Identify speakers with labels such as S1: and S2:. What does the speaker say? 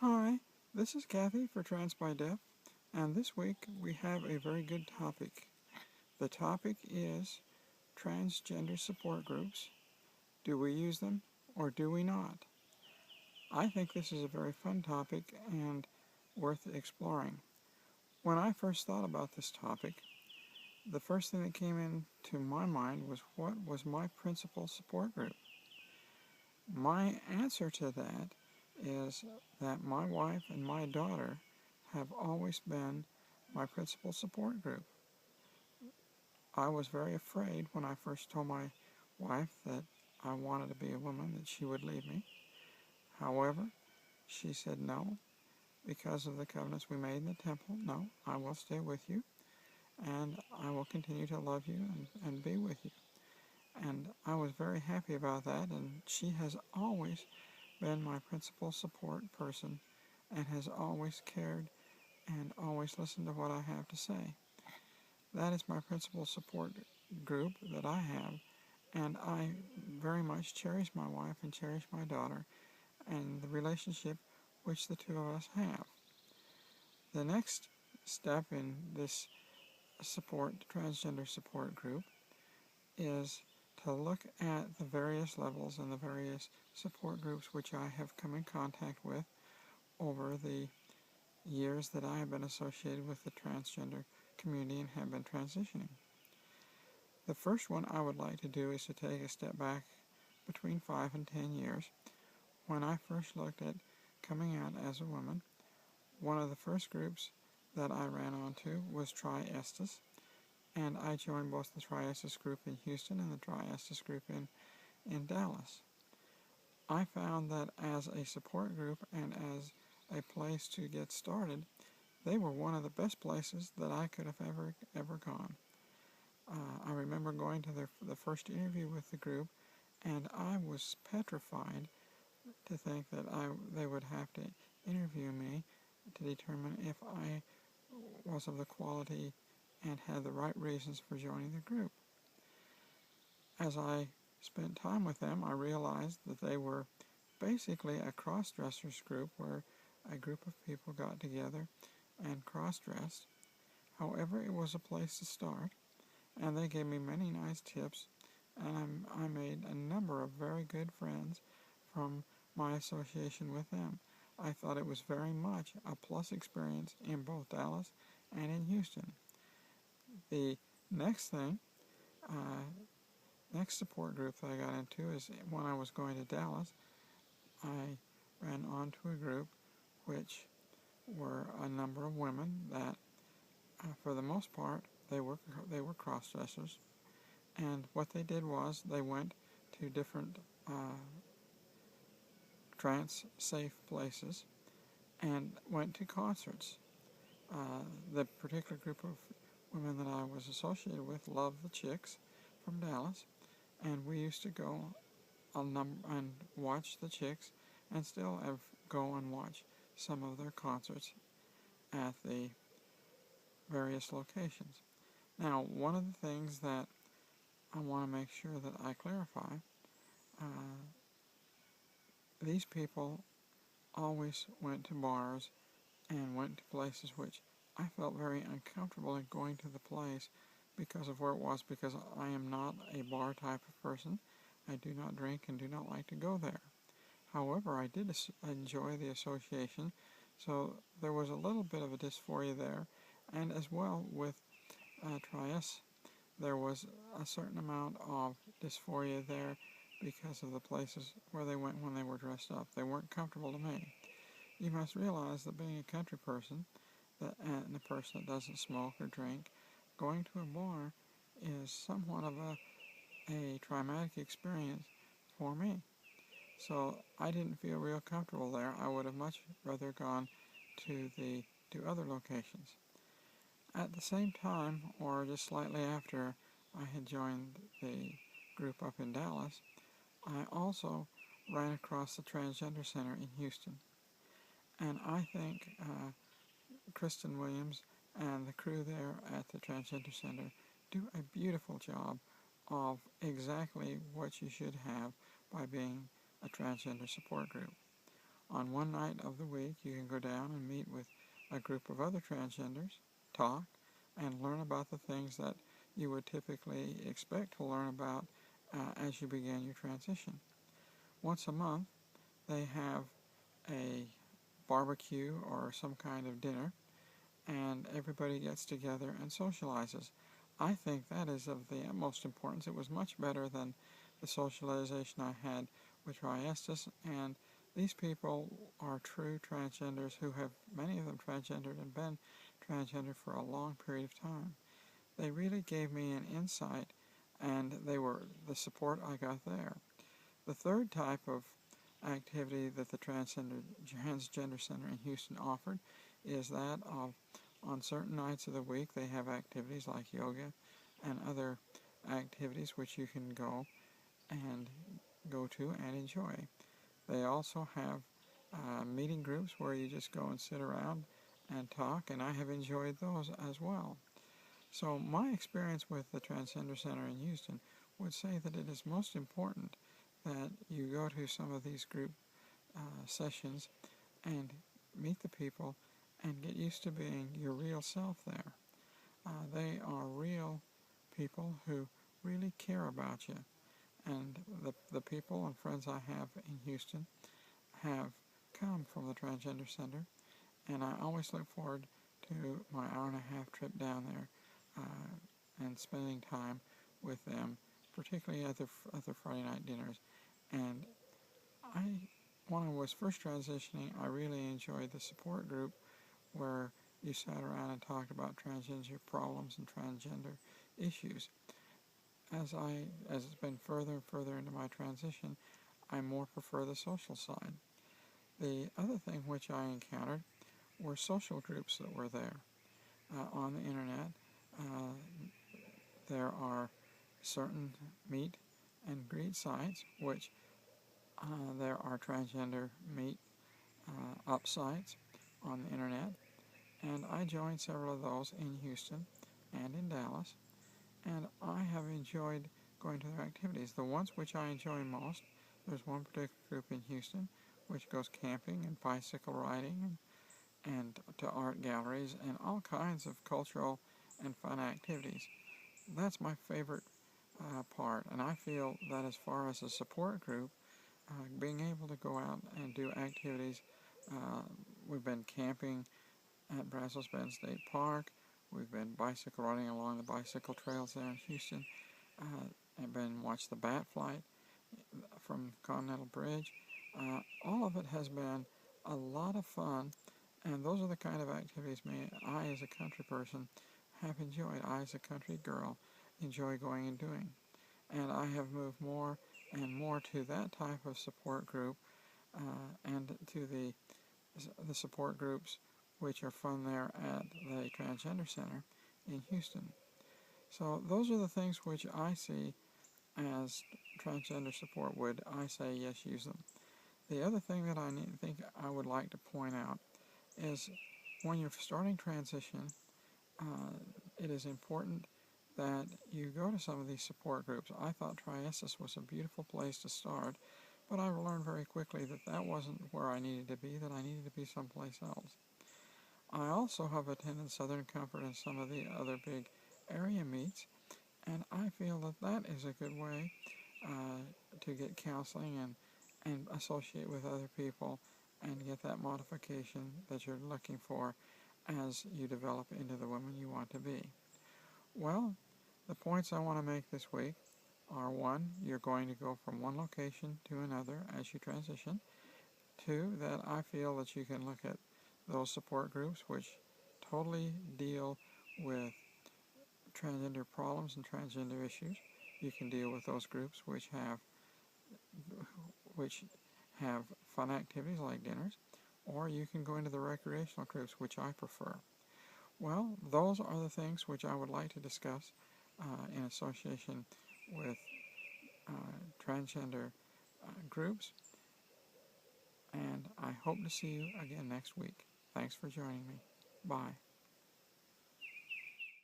S1: Hi, this is Cathy for Trans by Deaf, and this week we have a very good topic. The topic is transgender support groups. Do we use them or do we not? I think this is a very fun topic and worth exploring. When I first thought about this topic, the first thing that came into my mind was what was my principal support group? My answer to that is that my wife and my daughter have always been my principal support group. I was very afraid when I first told my wife that I wanted to be a woman that she would leave me. However, she said no because of the covenants we made in the temple. No, I will stay with you and I will continue to love you and be with you. And I was very happy about that, and she has always been my principal support person and has always cared and always listened to what I have to say. That is my principal support group that I have, and I very much cherish my wife and cherish my daughter and the relationship which the two of us have. The next step in this transgender support group, is to look at the various levels and the various support groups which I have come in contact with over the years that I have been associated with the transgender community and have been transitioning. The first one I would like to do is to take a step back between 5 and 10 years. When I first looked at coming out as a woman, one of the first groups that I ran onto was Estes, and I joined both the Estes group in Houston and the Estes group in Dallas. I found that as a support group and as a place to get started, they were one of the best places that I could have ever gone. I remember going to the first interview with the group, and I was petrified to think that they would have to interview me to determine if I was of the quality and had the right reasons for joining the group. As I spent time with them, I realized that they were basically a cross-dressers group where a group of people got together and cross-dressed. However, it was a place to start, and they gave me many nice tips, and I made a number of very good friends from my association with them. I thought it was very much a plus experience in both Dallas and in Houston. The next thing, next support group that I got into is when I was going to Dallas, I ran onto a group which were a number of women that, for the most part, they were cross-dressers, and what they did was they went to different trans-safe places and went to concerts. The particular group of women that I was associated with loved the Chicks from Dallas, and we used to go and watch the Chicks, and still go and watch some of their concerts at the various locations. Now, one of the things that I want to make sure that I clarify, these people always went to bars and went to places which I felt very uncomfortable in going to the place because of where it was, because I am not a bar type of person. I do not drink and do not like to go there. However, I did enjoy the association, so there was a little bit of a dysphoria there, and as well with Trias, there was a certain amount of dysphoria there because of the places where they went when they were dressed up. They weren't comfortable to me. You must realize that being a country person and a person that doesn't smoke or drink, going to a bar is somewhat of a traumatic experience for me. So I didn't feel real comfortable there. I would have much rather gone to other locations. At the same time, or just slightly after I had joined the group up in Dallas, I also ran across the Transgender Center in Houston. And I think Kristen Williams and the crew there at the Transgender Center do a beautiful job of exactly what you should have by being a transgender support group. On one night of the week, you can go down and meet with a group of other transgenders, talk, and learn about the things that you would typically expect to learn about as you begin your transition. Once a month, they have a barbecue or some kind of dinner, and everybody gets together and socializes. I think that is of the utmost importance. It was much better than the socialization I had with Estes, and these people are true transgenders who have, many of them transgendered and been transgender for a long period of time. They really gave me an insight, and they were the support I got there. The third type of activity that the Transgender Center in Houston offered is that of, on certain nights of the week, they have activities like yoga and other activities which you can go to and enjoy. They also have meeting groups where you just go and sit around and talk, and I have enjoyed those as well. So my experience with the Transgender Center in Houston would say that it is most important that you go to some of these group sessions and meet the people and get used to being your real self there. They are real people who really care about you. And the people and friends I have in Houston have come from the Transgender Center, and I always look forward to my hour-and-a-half trip down there and spending time with them, particularly at the Friday night dinners. And when I was first transitioning, I really enjoyed the support group where you sat around and talked about transgender problems and transgender issues. As it's been further and further into my transition, I more prefer the social side. The other thing which I encountered were social groups that were there. On the internet, there are certain meet and greet sites which there are transgender meet up sites on the internet, and I joined several of those in Houston and in Dallas, and I have enjoyed going to their activities. The ones which I enjoy most, there's one particular group in Houston which goes camping and bicycle riding and to art galleries and all kinds of cultural and fun activities. That's my favorite part, and I feel that as far as a support group, being able to go out and do activities, we've been camping at Brazos Bend State Park, we've been bicycle riding along the bicycle trails there in Houston, I've been watched the bat flight from Continental Bridge. All of it has been a lot of fun, and those are the kind of activities I as a country person have enjoyed. I as a country girl enjoy going and doing. And I have moved more and more to that type of support group and to the support groups which are fun there at the Transgender Center in Houston. So those are the things which I see as transgender support would. I say yes, use them. The other thing that I think I would like to point out is when you're starting transition, it is important that you go to some of these support groups. I thought Estes was a beautiful place to start, but I learned very quickly that that wasn't where I needed to be, that I needed to be someplace else. I also have attended Southern Comfort and some of the other big area meets, and I feel that that is a good way to get counseling and associate with other people and get that modification that you're looking for as you develop into the woman you want to be. Well, the points I want to make this week are: 1, you're going to go from one location to another as you transition. 2, that I feel that you can look at those support groups which totally deal with transgender problems and transgender issues. You can deal with those groups which have fun activities like dinners, or you can go into the recreational groups, which I prefer. Well, those are the things which I would like to discuss in association with transgender groups, and I hope to see you again next week. Thanks for joining me. Bye.